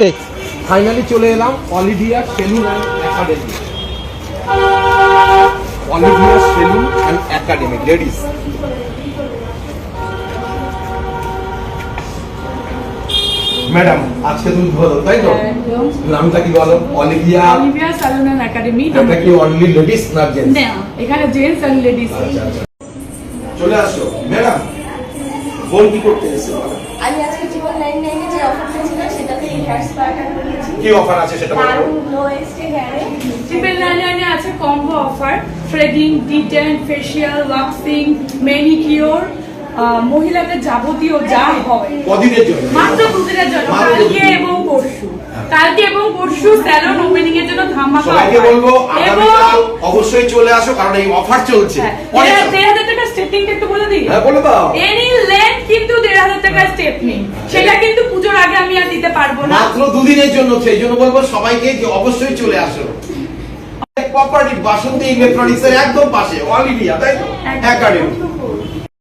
ওকে, finally চলে এলাম Olivia salon and academy. Olivia salon and academy ladies. Madam আজকে তুমি বলো, তাই তো? নামটা কি বলো? Olivia salon and academy. এটা কি অনলি লেডিস না জেন্টস? না, এখানে জেন্টস এন্ড লেডিস। আচ্ছা আচ্ছা, চলে আসো ম্যাডাম। বল কি করতে এসেছো? আমি আজকে জীবন 99 এ যে অফারটা ছিল সেটাতে হেয়ার স্পাটা করেছি। কি অফার আছে সেটা বলো। দারুণ লোয়েস্ট হেয়ারে ট্রিপল 99 এ আছে combo offer, threading, detain, facial, waxing, manicure, মহিলাদের যাবতীয় যা হয় কদিনের জন্য? মাত্র 2 দিনের জন্য, কালকে এবং পরশু। কালকে এবং পরশু স্যালন ওপেনিং এর জন্য ধামাকা। সবাইকে বলবো আগামীকাল অবশ্যই চলে আসো, কারণ এই অফার চলছে। 1,500 টাকা স্টেপিংটা একটু বলে দিই। হ্যাঁ বলে দাও। এনি লেন্থ কিন্তু 1,500 টাকা স্টেপ নেই, সেটা কিন্তু পূজোর আগে আমি আর দিতে পারবো না। মাত্র 2 দিনের জন্য, সেই জন্য বলবো সবাইকে যে অবশ্যই চলে আসো। প্রপার্টি বাসন্তী ইলেকট্রনিক্স এর একদম পাশে অলিভিয়া, তাই তো? একাডেমি।